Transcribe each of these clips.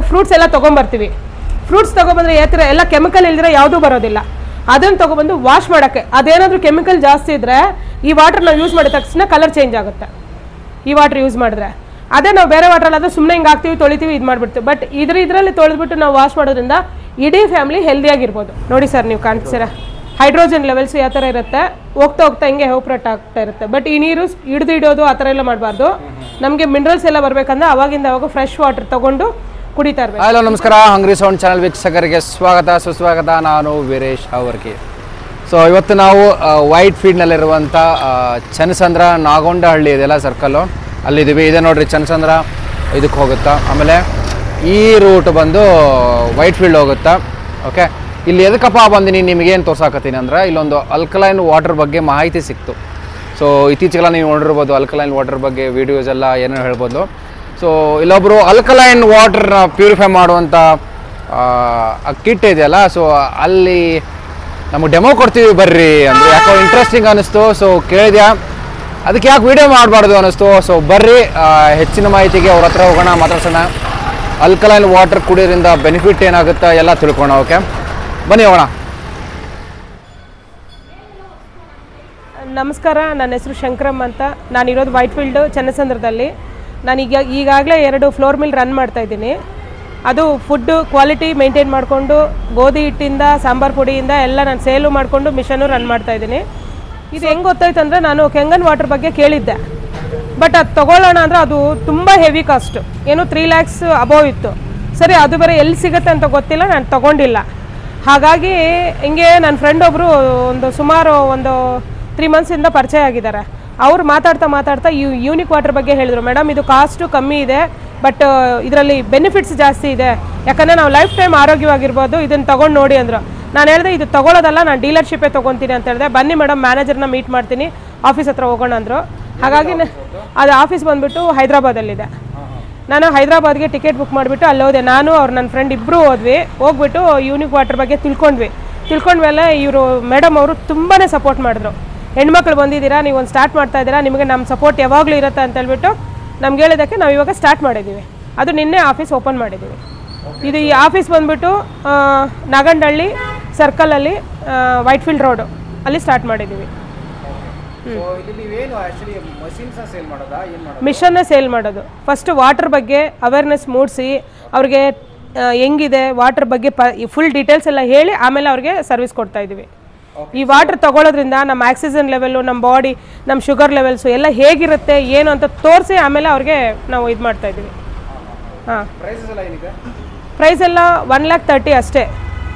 Fruits ಎಲ್ಲ ತೊಗೊಂಬರ್ತೀವಿ. Fruits ತೊಗೊಬಂದರೆ ಯಾವ ಎಲ್ಲ ಕೆಮಿಕಲ್ ಇಲ್ದಿರೋ ಯಾವುದೂ ಬರೋದಿಲ್ಲ. ಅದನ್ನು ತೊಗೊಬಂದು ವಾಶ್ ಮಾಡೋಕ್ಕೆ ಅದೇನಾದರೂ ಕೆಮಿಕಲ್ ಜಾಸ್ತಿ ಇದ್ದರೆ ಈ ವಾಟರ್ ನಾವು ಯೂಸ್ ಮಾಡಿದ ತಕ್ಷಣ ಕಲರ್ ಚೇಂಜ್ ಆಗುತ್ತೆ. ಈ ವಾಟರ್ ಯೂಸ್ ಮಾಡಿದ್ರೆ ಅದೇ ನಾವು ಬೇರೆ ವಾಟ್ರಲ್ಲಾದರೆ ಸುಮ್ಮನೆ ಹಿಂಗೆ ಹಾಕ್ತೀವಿ, ತೊಳಿತೀವಿ, ಇದು ಮಾಡಿಬಿಡ್ತೀವಿ. ಬಟ್ ಇದರಲ್ಲಿ ತೊಳೆದ್ಬಿಟ್ಟು ನಾವು ವಾಶ್ ಮಾಡೋದ್ರಿಂದ ಇಡೀ ಫ್ಯಾಮಿಲಿ ಹೆಲ್ದಿಯಾಗಿರ್ಬೋದು. ನೋಡಿ ಸರ್, ನೀವು ಕಾಣಿಸ್ತೀರ ಹೈಡ್ರೋಜನ್ ಲೆವೆಲ್ಸ್ ಯಾವ ಥರ ಇರುತ್ತೆ, ಹೋಗ್ತಾ ಹೋಗ್ತಾ ಹಿಂಗೆ ಎವಾಪರೇಟ್ ಆಗ್ತಾ ಇರುತ್ತೆ. ಬಟ್ ಈ ನೀರು ಹಿಡಿದು ಆ ಥರ ಎಲ್ಲ ಮಾಡಬಾರ್ದು. ನಮಗೆ ಮಿನರಲ್ಸ್ ಎಲ್ಲ ಬರಬೇಕಂದ್ರೆ ಅವಾಗಿಂದ ಅವಾಗ ಫ್ರೆಶ್ ವಾಟರ್ ತೊಗೊಂಡು ಕುಡಿತಾ ಇರಬೇಕು. ಹಲೋ ನಮಸ್ಕಾರ, ಹಂಗ್ರಿ ಸೌಂಡ್ ಚಾನಲ್ ವೀಕ್ಷಕರಿಗೆ ಸ್ವಾಗತ ಸುಸ್ವಾಗತ. ನಾನು ವೀರೇಶ್ ಅವರ್ಕಿ. ಸೊ ಇವತ್ತು ನಾವು ವೈಟ್ ಫೀಲ್ಡ್ನಲ್ಲಿರುವಂಥ ಚನ್ನಸಂದ್ರ ನಾಗೊಂಡಹಳ್ಳಿ ಇದೆಲ್ಲ ಸರ್ಕಲ್ಲು, ಅಲ್ಲಿದ್ದೀವಿ. ಇದೆ ನೋಡಿರಿ ಚನ್ನಸಂದ್ರ, ಇದಕ್ಕೆ ಹೋಗುತ್ತಾ. ಆಮೇಲೆ ಈ ರೂಟ್ ಬಂದು ವೈಟ್ ಫೀಲ್ಡ್ ಹೋಗುತ್ತಾ. ಓಕೆ, ಇಲ್ಲಿ ಎದಕ್ಕಪ್ಪ ಬಂದಿನಿ ನಿಮಗೇನು ತೋರ್ಸಾಕತ್ತೀನಿ ಅಂದ್ರೆ, ಇಲ್ಲೊಂದು ಅಲ್ಕಲೈನ್ ವಾಟರ್ ಬಗ್ಗೆ ಮಾಹಿತಿ ಸಿಕ್ತು. ಸೊ ಇತ್ತೀಚೆಗೆಲ್ಲ ನೀವು ನೋಡಿರ್ಬೋದು ಅಲ್ಕಲೈನ್ ವಾಟರ್ ಬಗ್ಗೆ ವೀಡಿಯೋಸ್ ಎಲ್ಲ ಏನೇನು ಹೇಳ್ಬೋದು. ಸೊ ಇಲ್ಲೊಬ್ಬರು ಅಲ್ಕಲೈನ್ ವಾಟರ್ನ ಪ್ಯೂರಿಫೈ ಮಾಡುವಂಥ ಕಿಟ್ ಇದೆಯಲ್ಲ, ಸೊ ಅಲ್ಲಿ ನಮಗೆ ಡೆಮೋ ಕೊಡ್ತೀವಿ ಬರ್ರಿ ಅಂದರೆ ಯಾಕೋ ಇಂಟ್ರೆಸ್ಟಿಂಗ್ ಅನ್ನಿಸ್ತು. ಸೊ ಕೇಳಿದೆ, ಅದಕ್ಕೆ ಯಾಕೆ ವೀಡಿಯೋ ಮಾಡಬಾರ್ದು ಅನ್ನಿಸ್ತು. ಸೊ ಬರ್ರಿ ಹೆಚ್ಚಿನ ಮಾಹಿತಿಗೆ ಅವ್ರ ಹತ್ರ ಹೋಗೋಣ, ಮಾತಾಡ್ಸೋಣ. ಅಲ್ಕಲೈನ್ ವಾಟರ್ ಕುಡಿಯೋದ್ರಿಂದ ಬೆನಿಫಿಟ್ ಏನಾಗುತ್ತೆ ಎಲ್ಲ ತಿಳ್ಕೋಣ. ಓಕೆ, ಬನ್ನಿ ಹೋಗೋಣ. ನಮಸ್ಕಾರ, ನನ್ನ ಹೆಸರು ಶಂಕರಮ್ಮ ಅಂತ. ನಾನಿರೋದು ವೈಟ್ ಫೀಲ್ಡು ಚನ್ನಸಂದ್ರದಲ್ಲಿ. ನಾನು ಈಗಾಗಲೇ 2 ಫ್ಲೋರ್ ಮಿಲ್ ರನ್ ಮಾಡ್ತಾಯಿದ್ದೀನಿ. ಅದು ಫುಡ್ಡು ಕ್ವಾಲಿಟಿ ಮೇಂಟೈನ್ ಮಾಡಿಕೊಂಡು ಗೋಧಿ ಹಿಟ್ಟಿಂದ ಸಾಂಬಾರು ಪುಡಿಯಿಂದ ಎಲ್ಲ ನಾನು ಸೇಲು ಮಾಡಿಕೊಂಡು ಮಿಷನ್ನು ರನ್ ಮಾಡ್ತಾಯಿದ್ದೀನಿ. ಇದು ಹೆಂಗೆ ಗೊತ್ತಾಯ್ತು ಅಂದರೆ, ನಾನು ಕೆಂಗನ್ ವಾಟರ್ ಬಗ್ಗೆ ಕೇಳಿದ್ದೆ. ಬಟ್ ಅದು ತೊಗೊಳ್ಳೋಣ ಅಂದರೆ ಅದು ತುಂಬ ಹೆವಿ ಕಾಸ್ಟು, ಏನು 3 lakhs ಅಬೋವ್ ಇತ್ತು. ಸರಿ, ಅದು ಬೇರೆ ಎಲ್ಲಿ ಸಿಗುತ್ತೆ ಅಂತ ಗೊತ್ತಿಲ್ಲ, ನಾನು ತೊಗೊಂಡಿಲ್ಲ. ಹಾಗಾಗಿ ಹಿಂಗೆ ನನ್ನ ಫ್ರೆಂಡ್ ಒಬ್ಬರು ಸುಮಾರು 3 months ಪರಿಚಯ ಆಗಿದ್ದಾರೆ. ಅವ್ರು ಮಾತಾಡ್ತಾ ಯೂನಿಕ್ ವಾಟರ್ ಬಗ್ಗೆ ಹೇಳಿದರು. ಮೇಡಮ್, ಇದು ಕಾಸ್ಟು ಕಮ್ಮಿ ಇದೆ, ಬಟ್ ಇದರಲ್ಲಿ ಬೆನಿಫಿಟ್ಸ್ ಜಾಸ್ತಿ ಇದೆ, ಯಾಕಂದರೆ ನಾವು ಲೈಫ್ ಟೈಮ್ ಆರೋಗ್ಯವಾಗಿರ್ಬೋದು, ಇದನ್ನು ತೊಗೊಂಡು ನೋಡಿ ಅಂದರು. ನಾನು ಹೇಳಿದೆ, ಇದು ತೊಗೊಳ್ಳೋದಲ್ಲ, ನಾನು ಡೀಲರ್ಶಿಪ್ಪೇ ತೊಗೊತೀನಿ ಅಂತ ಹೇಳಿದೆ. ಬನ್ನಿ ಮೇಡಮ್, ಮ್ಯಾನೇಜರ್ನ ಮೀಟ್ ಮಾಡ್ತೀನಿ, ಆಫೀಸ್ ಹತ್ರ ಹೋಗೋಣ ಅಂದರು. ಹಾಗಾಗಿ ಅದು ಆಫೀಸ್ ಬಂದುಬಿಟ್ಟು ಹೈದ್ರಾಬಾದಲ್ಲಿದೆ. ನಾನು ಹೈದ್ರಾಬಾದ್ಗೆ ಟಿಕೆಟ್ ಬುಕ್ ಮಾಡಿಬಿಟ್ಟು ಅಲ್ಲಿ ಹೋದೆ. ನಾನು ನನ್ನ ಫ್ರೆಂಡ್ ಇಬ್ಬರು ಹೋಗ್ಬಿಟ್ಟು ಯೂನಿಕ್ ವಾಟರ್ ಬಗ್ಗೆ ತಿಳ್ಕೊಂಡ್ಮೇಲೆ ಇವರು ಮೇಡಮ್ ಅವರು ತುಂಬಾ ಸಪೋರ್ಟ್ ಮಾಡಿದ್ರು. ಹೆಣ್ಮಕ್ಳು ಬಂದಿದ್ದೀರಾ, ನೀವು ಒಂದು ಸ್ಟಾರ್ಟ್ ಮಾಡ್ತಾ ಇದ್ದೀರಾ, ನಿಮಗೆ ನಮ್ಮ ಸಪೋರ್ಟ್ ಯಾವಾಗಲೂ ಇರುತ್ತೆ ಅಂತ ಹೇಳ್ಬಿಟ್ಟು ನಮ್ಗೆ ಹೇಳಿದ್ದಕ್ಕೆ ನಾವು ಇವಾಗ ಸ್ಟಾರ್ಟ್ ಮಾಡಿದ್ದೀವಿ. ಅದು ನಿನ್ನೆ ಆಫೀಸ್ ಓಪನ್ ಮಾಡಿದ್ದೀವಿ. ಇದು ಈ ಆಫೀಸ್ ಬಂದುಬಿಟ್ಟು ನಾಗಂಡಹಳ್ಳಿ ಸರ್ಕಲಲ್ಲಿ ವೈಟ್ ಫೀಲ್ಡ್ ರೋಡು ಅಲ್ಲಿ ಸ್ಟಾರ್ಟ್ ಮಾಡಿದ್ದೀವಿ. ಮಿಷನ್ನೇ ಸೇಲ್ ಮಾಡೋದು. ಫಸ್ಟು ವಾಟರ್ ಬಗ್ಗೆ ಅವೇರ್ನೆಸ್ ಮೂಡಿಸಿ ಅವ್ರಿಗೆ ಹೆಂಗಿದೆ ವಾಟರ್ ಬಗ್ಗೆ ಫುಲ್ ಡೀಟೇಲ್ಸ್ ಎಲ್ಲ ಹೇಳಿ ಆಮೇಲೆ ಅವ್ರಿಗೆ ಸರ್ವಿಸ್ ಕೊಡ್ತಾ ಇದ್ದೀವಿ. ಈ ವಾಟರ್ ತಗೊಳ್ಳೋದ್ರಿಂದ ನಮ್ಮ ಆಕ್ಸಿಜನ್ ಲೆವೆಲ್ಲು, ನಮ್ಮ ಬಾಡಿ, ನಮ್ಮ ಶುಗರ್ ಲೆವೆಲ್ಸು ಎಲ್ಲ ಹೇಗಿರುತ್ತೆ ಏನು ಅಂತ ತೋರಿಸಿ ಆಮೇಲೆ ಅವ್ರಿಗೆ ನಾವು ಇದು ಮಾಡ್ತಾ ಇದ್ದೀವಿ. ಹಾಂ, ಪ್ರೈಸ್ ಎಲ್ಲ 1,30,000 ಅಷ್ಟೇ.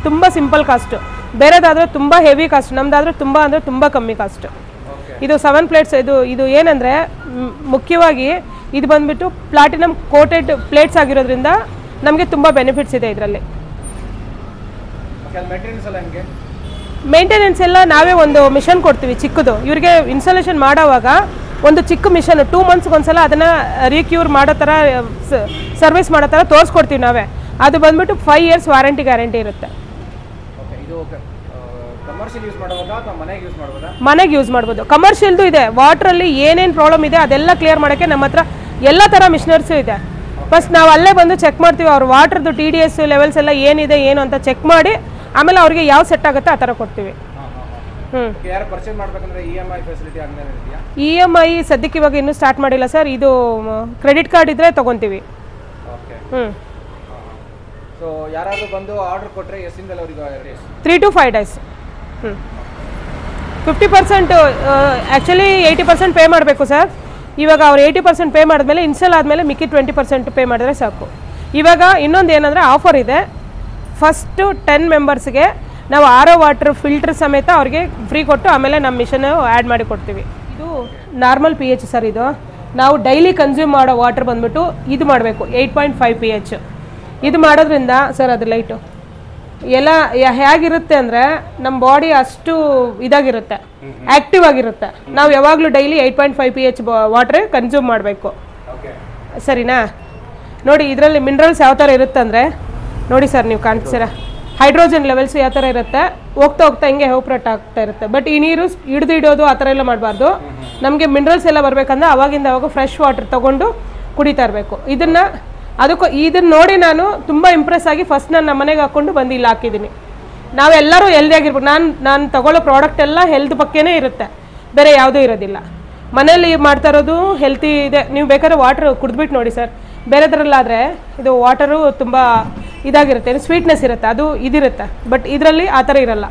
ತುಂಬ ಸಿಂಪಲ್ ಕಾಸ್ಟು. ಬೇರೆದಾದರೆ ತುಂಬ ಹೆವಿ ಕಾಸ್ಟ್, ನಮ್ಮದಾದರೆ ತುಂಬ ಕಮ್ಮಿ ಕಾಸ್ಟು. ಇದು 7 plates. ಇದು ಏನಂದರೆ ಮುಖ್ಯವಾಗಿ ಇದು ಬಂದುಬಿಟ್ಟು ಪ್ಲಾಟಿನಮ್ ಕೋಟೆಡ್ ಪ್ಲೇಟ್ಸ್ ಆಗಿರೋದ್ರಿಂದ ನಮಗೆ ತುಂಬ ಬೆನಿಫಿಟ್ಸ್ ಇದೆ ಇದರಲ್ಲಿ. ಮೇಂಟೆನೆನ್ಸ್ ಎಲ್ಲ ನಾವೇ ಒಂದು ಮಿಷನ್ ಕೊಡ್ತೀವಿ ಚಿಕ್ಕದು. ಇವ್ರಿಗೆ ಇನ್ಸ್ಟಾಲೇಷನ್ ಮಾಡೋವಾಗ ಒಂದು ಚಿಕ್ಕ ಮಿಷನ್ 2 months ಒಂದ್ಸಲ ಅದನ್ನು ರೀಕ್ಯೂರ್ ಮಾಡೋ ಥರ ಸರ್ವಿಸ್ ಮಾಡೋ ಥರ ತೋರಿಸ್ಕೊಡ್ತೀವಿ ನಾವೇ. ಅದು ಬಂದುಬಿಟ್ಟು 5 years ವಾರಂಟಿ ಗ್ಯಾರಂಟಿ ಇರುತ್ತೆ. ಮನೆಗೆ ಯೂಸ್ ಮಾಡ್ಬೋದು. ಕಮರ್ಷಿಯಲ್ದು ಇದೆ. ವಾಟ್ರಲ್ಲಿ ಏನೇನು ಪ್ರಾಬ್ಲಮ್ ಇದೆ ಅದೆಲ್ಲ ಕ್ಲಿಯರ್ ಮಾಡೋಕ್ಕೆ ನಮ್ಮ ಹತ್ರ ಎಲ್ಲ ಥರ ಮಿಷನರ್ಸು ಇದೆ. ಫಸ್ಟ್ ನಾವು ಅಲ್ಲೇ ಬಂದು ಚೆಕ್ ಮಾಡ್ತೀವಿ ಅವ್ರ ವಾಟ್ರದ್ದು TDS ಲೆವೆಲ್ಸ್ ಎಲ್ಲ ಏನಿದೆ ಏನು ಅಂತ ಚೆಕ್ ಮಾಡಿ ಆಮೇಲೆ ಅವ್ರಿಗೆ ಯಾವ ಸೆಟ್ ಆಗುತ್ತೆ ಆ ಥರ ಕೊಡ್ತೀವಿ. EMI ಸದ್ಯಕ್ಕೆ ಇವಾಗ ಇನ್ನೂ ಸ್ಟಾರ್ಟ್ ಮಾಡಿಲ್ಲ ಸರ್. ಇದು ಕ್ರೆಡಿಟ್ ಕಾರ್ಡ್ ಇದ್ದರೆ ತೊಗೊತೀವಿ. ಸೊ ಯಾರಾದರೂ ಬಂದು ಆರ್ಡರ್ ಕೊಟ್ಟರೆ ಎಷ್ಟಿಂದಲ್ಲ ಅವರಿಗೆ 3 to 5 days. 50% ಆ್ಯಕ್ಚುಲಿ 80% ಪೇ ಮಾಡಬೇಕು ಸರ್. ಇವಾಗ ಅವ್ರು 80% ಪೇ ಮಾಡಿದ್ಮೇಲೆ ಇನ್ಸ್ಟಾಲ್ ಆದಮೇಲೆ ಮಿಕ್ಕಿ 20% ಪೇ ಮಾಡಿದ್ರೆ ಸಾಕು. ಇವಾಗ ಇನ್ನೊಂದು ಏನಂದರೆ ಆಫರ್ ಇದೆ. ಫಸ್ಟು 10 ಮೆಂಬರ್ಸ್ಗೆ ನಾವು RO ವಾಟರ್ ಫಿಲ್ಟರ್ ಸಮೇತ ಅವ್ರಿಗೆ ಫ್ರೀ ಕೊಟ್ಟು ಆಮೇಲೆ ನಮ್ಮ ಮಿಷನ್ ಆ್ಯಡ್ ಮಾಡಿ ಕೊಡ್ತೀವಿ. ಇದು ನಾರ್ಮಲ್ pH ಸರ್. ಇದು ನಾವು ಡೈಲಿ ಕನ್ಸ್ಯೂಮ್ ಮಾಡೋ ವಾಟರ್ ಬಂದುಬಿಟ್ಟು ಇದು ಮಾಡಬೇಕು 8.5 pH. ಇದು ಮಾಡೋದ್ರಿಂದ ಸರ್ ಅದು ಲೈಟು ಎಲ್ಲ ಹೇಗಿರುತ್ತೆ ಅಂದರೆ ನಮ್ಮ ಬಾಡಿ ಅಷ್ಟು ಇದಾಗಿರುತ್ತೆ, ಆ್ಯಕ್ಟಿವ್ ಆಗಿರುತ್ತೆ. ನಾವು ಯಾವಾಗಲೂ ಡೈಲಿ 8.5 pH ವಾಟ್ರೇ ಕನ್ಸ್ಯೂಮ್ ಮಾಡಬೇಕು. ಸರಿನಾ? ನೋಡಿ ಇದರಲ್ಲಿ ಮಿನರಲ್ಸ್ ಯಾವ ಥರ ಇರುತ್ತೆ ಅಂದರೆ, ನೋಡಿ ಸರ್, ನೀವು ಕಾಣಿಸ್ತೀರ ಹೈಡ್ರೋಜನ್ ಲೆವೆಲ್ಸ್ ಯಾವ ಥರ ಇರುತ್ತೆ, ಹೋಗ್ತಾ ಹಿಂಗೆ ಎವಾಪರೇಟ್ ಆಗ್ತಾ ಇರುತ್ತೆ. ಬಟ್ ಈ ನೀರು ಹಿಡಿದು ಆ ಥರ ಎಲ್ಲ ಮಾಡಬಾರ್ದು. ನಮಗೆ ಮಿನರಲ್ಸ್ ಎಲ್ಲ ಬರಬೇಕಂದ್ರೆ ಅವಾಗಿಂದ ಅವಾಗ ಫ್ರೆಶ್ ವಾಟರ್ ತೊಗೊಂಡು ಕುಡಿತಾ ಇರಬೇಕು. ಇದನ್ನು ಅದಕ್ಕೂ ಇದನ್ನು ನೋಡಿ ನಾನು ತುಂಬ ಇಂಪ್ರೆಸ್ ಆಗಿ ಫಸ್ಟ್ ನಾನು ನಮ್ಮ ಮನೆಗೆ ಹಾಕ್ಕೊಂಡು ಬಂದು ಇಲ್ಲಿ ಹಾಕಿದ್ದೀನಿ. ನಾವೆಲ್ಲರೂ ಹೆಲ್ದಿಯಾಗಿರ್ಬೋದು. ನಾನು ತಗೊಳ್ಳೋ ಪ್ರಾಡಕ್ಟ್ ಎಲ್ಲ ಹೆಲ್ತ್ ಬಗ್ಗೆನೇ ಇರುತ್ತೆ, ಬೇರೆ ಯಾವುದೂ ಇರೋದಿಲ್ಲ. ಮನೇಲಿ ಮಾಡ್ತಾ ಇರೋದು ಹೆಲ್ತಿ ಇದೆ. ನೀವು ಬೇಕಾದ್ರೆ ವಾಟ್ರ್ ಕುಡಿದ್ಬಿಟ್ಟು ನೋಡಿ ಸರ್. ಬೇರೆದ್ರಲ್ಲಾದರೆ ಇದು ವಾಟರು ತುಂಬ ಇದಾಗಿರುತ್ತೆ, ಸ್ವೀಟ್ನೆಸ್ ಇರುತ್ತೆ, ಅದು ಇದಿರುತ್ತೆ. ಬಟ್ ಇದರಲ್ಲಿ ಆ ಥರ ಇರಲ್ಲ.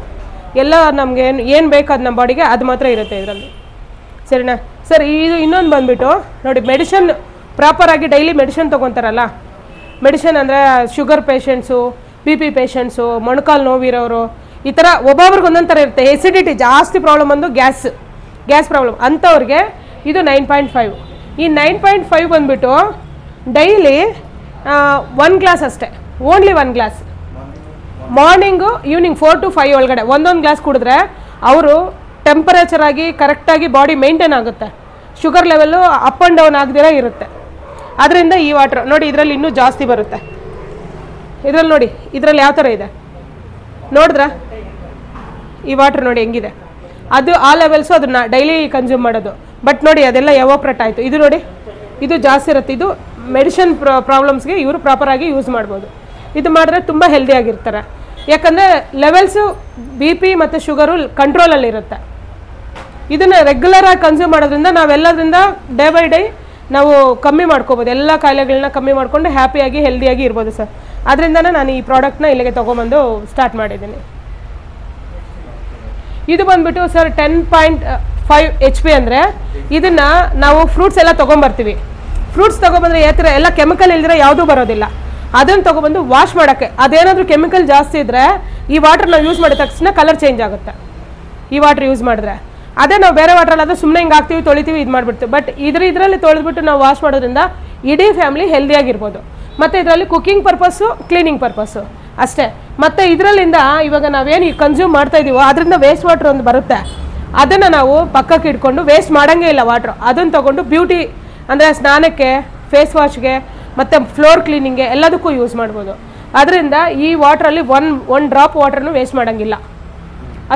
ಎಲ್ಲ ನಮಗೆ ಏನು ಬೇಕು ಅದು ನಮ್ಮ ಬಾಡಿಗೆ ಅದು ಮಾತ್ರ ಇರುತ್ತೆ ಇದರಲ್ಲಿ. ಸರಿನಾ ಸರ್? ಇದು ಇನ್ನೊಂದು ಬಂದುಬಿಟ್ಟು ನೋಡಿ, ಮೆಡಿಷನ್ ಪ್ರಾಪರಾಗಿ ಡೈಲಿ ಮೆಡಿಷನ್ ತೊಗೊತಾರಲ್ಲ. ಮೆಡಿಷನ್ ಅಂದರೆ sugar patients, B P patients, ಮೊಣಕಾಲು ನೋವಿರೋರು, ಈ ಥರ ಒಬ್ಬೊಬ್ರಿಗೆ ಒಂದೊಂದು ಥರ ಇರುತ್ತೆ. ಎಸಿಡಿಟಿ ಜಾಸ್ತಿ ಪ್ರಾಬ್ಲಮ್ ಬಂದು ಗ್ಯಾಸ್ ಪ್ರಾಬ್ಲಮ್ ಅಂಥವ್ರಿಗೆ ಇದು 9.5. ಈ 9.5 ಬಂದುಬಿಟ್ಟು ಡೈಲಿ 1 ಗ್ಲಾಸ್ ಅಷ್ಟೇ, only 1 glass morning evening 4 to 5 ಒಳಗಡೆ ಒಂದೊಂದು ಗ್ಲಾಸ್ ಕುಡಿದ್ರೆ ಅವರು ಟೆಂಪರೇಚರ್ ಆಗಿ ಕರೆಕ್ಟಾಗಿ ಬಾಡಿ ಮೇಂಟೈನ್ ಆಗುತ್ತೆ. Sugar level up and down ಆಗದಿರ ಇರುತ್ತೆ. ಅದರಿಂದ ಈ ವಾಟ್ರ್ ನೋಡಿ, ಇದರಲ್ಲಿ ಇನ್ನೂ ಜಾಸ್ತಿ ಬರುತ್ತೆ. ಇದರಲ್ಲಿ ನೋಡಿ, ಇದರಲ್ಲಿ ಯಾವ ಥರ ಇದೆ ನೋಡಿದ್ರಾ? ಈ ವಾಟ್ರ್ ನೋಡಿ ಹೆಂಗಿದೆ. ಅದು ಆ ಲೆವೆಲ್ಸು ಅದನ್ನ ಡೈಲಿ ಕನ್ಸ್ಯೂಮ್ ಮಾಡೋದು. ಬಟ್ ನೋಡಿ ಅದೆಲ್ಲ ಎವಾಪ್ರೇಟ್ ಆಯಿತು. ಇದು ನೋಡಿ, ಇದು ಜಾಸ್ತಿ ಇರುತ್ತೆ. ಇದು ಮೆಡಿಷನ್ ಪ್ರಾಬ್ಲಮ್ಸ್ಗೆ ಇವರು ಪ್ರಾಪರಾಗಿ ಯೂಸ್ ಮಾಡ್ಬೋದು. ಇದು ಮಾಡಿದ್ರೆ ತುಂಬ ಹೆಲ್ದಿಯಾಗಿರ್ತಾರೆ. ಯಾಕಂದರೆ ಲೆವೆಲ್ಸು ಬಿ ಪಿ ಮತ್ತು ಶುಗರು ಕಂಟ್ರೋಲಲ್ಲಿರುತ್ತೆ. ಇದನ್ನು ರೆಗ್ಯುಲರಾಗಿ ಕನ್ಸ್ಯೂಮ್ ಮಾಡೋದ್ರಿಂದ ನಾವೆಲ್ಲದರಿಂದ ಡೇ ಬೈ ಡೇ ನಾವು ಕಮ್ಮಿ ಮಾಡ್ಕೋಬೋದು. ಎಲ್ಲ ಕಾಯಿಲೆಗಳನ್ನ ಕಮ್ಮಿ ಮಾಡಿಕೊಂಡು ಹ್ಯಾಪಿಯಾಗಿ ಹೆಲ್ದಿಯಾಗಿ ಇರ್ಬೋದು ಸರ್. ಅದರಿಂದನೇ ನಾನು ಈ ಪ್ರಾಡಕ್ಟ್ನ ಇಲ್ಲಿಗೆ ತೊಗೊಂಬಂದು ಸ್ಟಾರ್ಟ್ ಮಾಡಿದ್ದೀನಿ. ಇದು ಬಂದುಬಿಟ್ಟು ಸರ್ 10.5 HP ಅಂದರೆ ಇದನ್ನು ನಾವು ಫ್ರೂಟ್ಸ್ ಎಲ್ಲ ತೊಗೊಂಬರ್ತೀವಿ. ಫ್ರೂಟ್ಸ್ ತೊಗೊಬಂದರೆ ಯಾವ ಎಲ್ಲ ಕೆಮಿಕಲ್ ಇಲ್ದಿರೋ ಯಾವುದೂ ಬರೋದಿಲ್ಲ. ಅದನ್ನು ತೊಗೊಬಂದು ವಾಶ್ ಮಾಡೋಕ್ಕೆ ಅದೇನಾದರೂ ಕೆಮಿಕಲ್ ಜಾಸ್ತಿ ಇದ್ದರೆ ಈ ವಾಟರ್ ನಾವು ಯೂಸ್ ಮಾಡಿದ ತಕ್ಷಣ ಕಲರ್ ಚೇಂಜ್ ಆಗುತ್ತೆ. ಈ ವಾಟರ್ ಯೂಸ್ ಮಾಡಿದ್ರೆ ಅದೇ ನಾವು ಬೇರೆ ವಾಟ್ರಲ್ಲಾದರೆ ಸುಮ್ಮನೆ ಹಿಂಗೆ ಹಾಕ್ತೀವಿ, ತೊಳಿತೀವಿ, ಇದು ಮಾಡಿಬಿಡ್ತೀವಿ. ಬಟ್ ಇದರಲ್ಲಿ ತೊಳೆದ್ಬಿಟ್ಟು ನಾವು ವಾಶ್ ಮಾಡೋದ್ರಿಂದ ಇಡೀ ಫ್ಯಾಮಿಲಿ ಹೆಲ್ದಿಯಾಗಿರ್ಬೋದು. ಮತ್ತು ಇದರಲ್ಲಿ ಕುಕ್ಕಿಂಗ್ ಪರ್ಪಸ್ಸು, ಕ್ಲೀನಿಂಗ್ ಪರ್ಪಸ್ಸು ಅಷ್ಟೇ. ಮತ್ತು ಇದರಲ್ಲಿಂದ ಇವಾಗ ನಾವೇನು ಕನ್ಸ್ಯೂಮ್ ಮಾಡ್ತಾ ಇದ್ದೀವೋ ಅದರಿಂದ ವೇಸ್ಟ್ ವಾಟ್ರ್ ಒಂದು ಬರುತ್ತೆ. ಅದನ್ನು ನಾವು ಪಕ್ಕಕ್ಕೆ ಇಟ್ಕೊಂಡು ವೇಸ್ಟ್ ಮಾಡೋಂಗೇ ಇಲ್ಲ ವಾಟ್ರು. ಅದನ್ನು ತೊಗೊಂಡು ಬ್ಯೂಟಿ ಅಂದರೆ ಸ್ನಾನಕ್ಕೆ, ಫೇಸ್ ವಾಶ್ಗೆ ಮತ್ತು ಫ್ಲೋರ್ ಕ್ಲೀನಿಂಗ್ಗೆ ಎಲ್ಲದಕ್ಕೂ ಯೂಸ್ ಮಾಡ್ಬೋದು. ಅದರಿಂದ ಈ ವಾಟ್ರಲ್ಲಿ ಒನ್ ಡ್ರಾಪ್ ವಾಟ್ರನ್ನು ವೇಸ್ಟ್ ಮಾಡೋಂಗಿಲ್ಲ.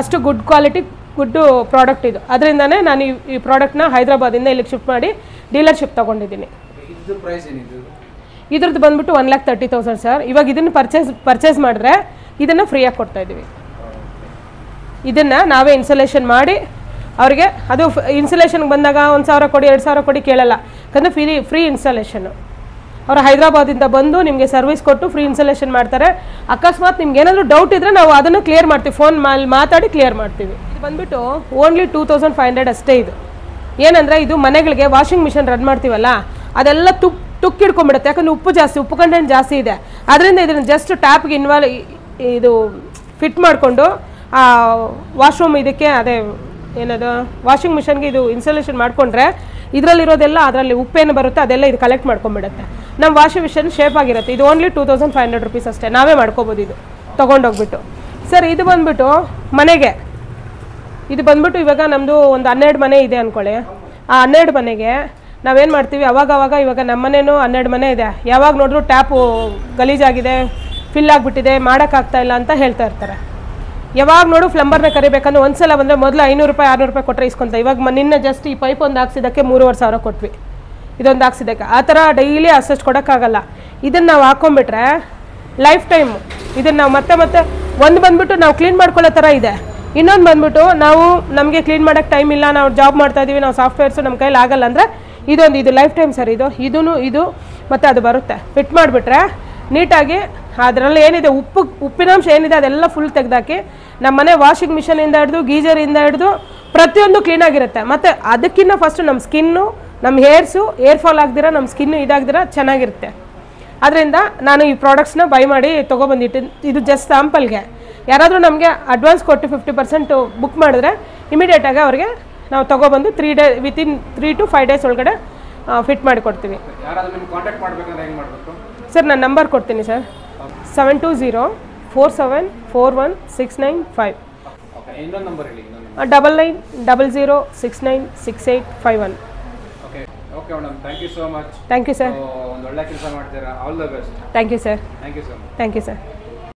ಅಷ್ಟು ಗುಡ್ ಕ್ವಾಲಿಟಿ ಗುಡ್ಡು ಪ್ರಾಡಕ್ಟ್ ಇದು. ಅದರಿಂದನೇ ನಾನು ಈ ಪ್ರಾಡಕ್ಟ್ನ ಹೈದರಾಬಾದಿಂದ ಇಲ್ಲಿಗೆ ಶಿಫ್ಟ್ ಮಾಡಿ ಡೀಲರ್ಶಿಪ್ ತೊಗೊಂಡಿದ್ದೀನಿ. ಇದ್ರದ್ದು ಬಂದುಬಿಟ್ಟು 1,30,000 ಸರ್. ಇವಾಗ ಇದನ್ನು ಪರ್ಚೇಸ್ ಮಾಡಿದ್ರೆ ಇದನ್ನು ಫ್ರೀಯಾಗಿ ಕೊಡ್ತಾಯಿದ್ದೀವಿ. ಇದನ್ನು ನಾವೇ ಇನ್ಸ್ಟಾಲೇಷನ್ ಮಾಡಿ ಅವರಿಗೆ, ಅದು ಇನ್ಸ್ಟಾಲೇಷನ್ಗೆ ಬಂದಾಗ 1,000 ಕೊಡಿ 2,000 ಕೊಡಿ ಕೇಳಲ್ಲ. ಯಾಕಂದರೆ ಫ್ರೀ ಇನ್ಸ್ಟಾಲೇಷನ್ನು. ಅವರು ಹೈದರಾಬಾದಿಂದ ಬಂದು ನಿಮಗೆ ಸರ್ವಿಸ್ ಕೊಟ್ಟು ಫ್ರೀ ಇನ್ಸ್ಟಾಲೇಷನ್ ಮಾಡ್ತಾರೆ. ಅಕಸ್ಮಾತ್ ನಿಮ್ಗೆ ಏನಾದರೂ ಡೌಟ್ ಇದ್ದರೆ ನಾವು ಅದನ್ನು ಕ್ಲಿಯರ್ ಮಾಡ್ತೀವಿ, ಫೋನ್ ಮಾತಾಡಿ ಕ್ಲಿಯರ್ ಮಾಡ್ತೀವಿ. ಇದು ಬಂದುಬಿಟ್ಟು ಓನ್ಲಿ 2,500 ಅಷ್ಟೇ. ಇದು ಏನಂದರೆ ಇದು ಮನೆಗಳಿಗೆ ವಾಷಿಂಗ್ ಮಿಷಿನ್ ರನ್ ಮಾಡ್ತೀವಲ್ಲ ಅದೆಲ್ಲ ತುಕ್ಕಿಡ್ಕೊಂಡ್ಬಿಡುತ್ತೆ. ಯಾಕಂದರೆ ಉಪ್ಪು ಜಾಸ್ತಿ, ಉಪ್ಪು ಕಂಟೆಂಟ್ ಜಾಸ್ತಿ ಇದೆ. ಅದರಿಂದ ಇದನ್ನು ಜಸ್ಟ್ ಟ್ಯಾಪ್ಗೆ ಇದು ಫಿಟ್ ಮಾಡಿಕೊಂಡು ವಾಶ್ರೂಮ್ ಇದಕ್ಕೆ ಅದೇ ಏನದು ವಾಷಿಂಗ್ ಮಿಷನ್ಗೆ ಇದು ಇನ್ಸ್ಟಾಲೇಷನ್ ಮಾಡಿಕೊಂಡ್ರೆ ಇದರಲ್ಲಿರೋದೆಲ್ಲ ಅದರಲ್ಲಿ ಉಪ್ಪೇನು ಬರುತ್ತೆ ಅದೆಲ್ಲ ಇದು ಕಲೆಕ್ಟ್ ಮಾಡ್ಕೊಂಡ್ಬಿಡುತ್ತೆ. ನಮ್ಮ ವಾಷಿಂಗ್ ಮಿಷನ್ ಶೇಪ್ ಆಗಿರುತ್ತೆ. ಇದು ಓನ್ಲಿ 2,500 rupees ಅಷ್ಟೇ. ನಾವೇ ಮಾಡ್ಕೋಬೋದು ಇದು ತೊಗೊಂಡೋಗ್ಬಿಟ್ಟು. ಸರ್ ಇದು ಬಂದುಬಿಟ್ಟು ಮನೆಗೆ, ಇದು ಬಂದುಬಿಟ್ಟು ಇವಾಗ ನಮ್ಮದು ಒಂದು 12 ಮನೆ ಇದೆ ಅಂದ್ಕೊಳ್ಳಿ. ಆ 12 ಮನೆಗೆ ನಾವೇನು ಮಾಡ್ತೀವಿ, ಅವಾಗ ಇವಾಗ ನಮ್ಮ ಮನೇನೂ 12 ಮನೆ ಇದೆ. ಯಾವಾಗ ನೋಡಿದ್ರು ಟ್ಯಾಪು ಗಲೀಜಾಗಿದೆ, ಫಿಲ್ ಆಗಿಬಿಟ್ಟಿದೆ, ಮಾಡೋಕ್ಕಾಗ್ತಾ ಇಲ್ಲ ಅಂತ ಹೇಳ್ತಾ ಇರ್ತಾರೆ. ಯಾವಾಗ ನೋಡು ಪ್ಲಂಬರ್ನ ಕರಿಬೇಕಂದ್ರೆ ಒಂದ್ಸಲ ಬಂದರೆ ಮೊದಲು 500 ರೂಪಾಯಿ 600 ರೂಪಾಯಿ ಕೊಟ್ಟರೆ ಇಸ್ಕೊಂತ. ಇವಾಗ ನಿನ್ನೆ ಜಸ್ಟ್ ಈ ಪೈಪ್ ಒಂದು ಹಾಕ್ಸಿದ್ದಕ್ಕೆ 3,500 ಕೊಟ್ವಿ. ಇದೊಂದು ಹಾಕ್ಸಿದ್ದಕ್ಕೆ ಆ ಥರ ಡೈಲಿ ಅಷ್ಟು ಕೊಡೋಕ್ಕಾಗಲ್ಲ. ಇದನ್ನು ನಾವು ಹಾಕ್ಕೊಂಬಿಟ್ರೆ ಲೈಫ್ ಟೈಮ್ ಇದನ್ನು ನಾವು ಮತ್ತೆ ಒಂದು ಬಂದುಬಿಟ್ಟು ನಾವು ಕ್ಲೀನ್ ಮಾಡ್ಕೊಳ್ಳೋ ಥರ ಇದೆ. ಇನ್ನೊಂದು ಬಂದುಬಿಟ್ಟು ನಮಗೆ ಕ್ಲೀನ್ ಮಾಡೋಕ್ಕೆ ಟೈಮ್ ಇಲ್ಲ, ನಾವು ಜಾಬ್ ಮಾಡ್ತಾಯಿದ್ದೀವಿ, ನಾವು ಸಾಫ್ಟ್ವೇರ್ಸು ನಮ್ಮ ಕೈಲಿ ಆಗಲ್ಲ ಅಂದರೆ ಇದು ಲೈಫ್ ಟೈಮ್ ಸರ್. ಇದು ಮತ್ತು ಅದು ಬರುತ್ತೆ. ಫಿಟ್ ಮಾಡಿಬಿಟ್ರೆ ನೀಟಾಗಿ ಅದರಲ್ಲಿ ಏನಿದೆ ಉಪ್ಪಿನಾಂಶ ಏನಿದೆ ಅದೆಲ್ಲ ಫುಲ್ ತೆಗೆದಾಕಿ ನಮ್ಮ ಮನೆ ವಾಷಿಂಗ್ ಮಿಷನಿಂದ ಹಿಡಿದು ಗೀಜರಿಂದ ಹಿಡಿದು ಪ್ರತಿಯೊಂದು ಕ್ಲೀನಾಗಿರುತ್ತೆ. ಮತ್ತು ಅದಕ್ಕಿಂತ ಫಸ್ಟು ನಮ್ಮ ಸ್ಕಿನ್ನು, ನಮ್ಮ ಹೇರ್ಸು ಏರ್ ಫಾಲ್ ಆಗದಿರ, ನಮ್ಮ ಸ್ಕಿನ್ನು ಇದಾಗದಿರ ಚೆನ್ನಾಗಿರುತ್ತೆ. ಅದರಿಂದ ನಾನು ಈ ಪ್ರಾಡಕ್ಟ್ಸ್ನ ಬೈ ಮಾಡಿ ತೊಗೊಬಂದಿಟ್ಟು, ಇದು ಜಸ್ಟ್ ಸ್ಯಾಂಪಲ್ಗೆ. ಯಾರಾದರೂ ನಮಗೆ ಅಡ್ವಾನ್ಸ್ ಕೊಟ್ಟು 50% ಬುಕ್ ಮಾಡಿದ್ರೆ ಇಮಿಡಿಯೇಟಾಗಿ ಅವ್ರಿಗೆ ನಾವು ತೊಗೊಬಂದು ವಿತಿನ್ 3 to 5 days ಒಳಗಡೆ ಫಿಟ್ ಮಾಡಿ ಕೊಡ್ತೀವಿ. ಸರ್ ನಾನು ನಂಬರ್ ಕೊಡ್ತೀನಿ sir, 72047416965. 9900696851. Okay madam, thank you so much. Thank you sir. ಒಂದು ಒಳ್ಳೆ ಕೆಲಸ ಮಾಡ್ತೀರಾ. All the best. Thank you sir. Thank you so much. Thank you sir.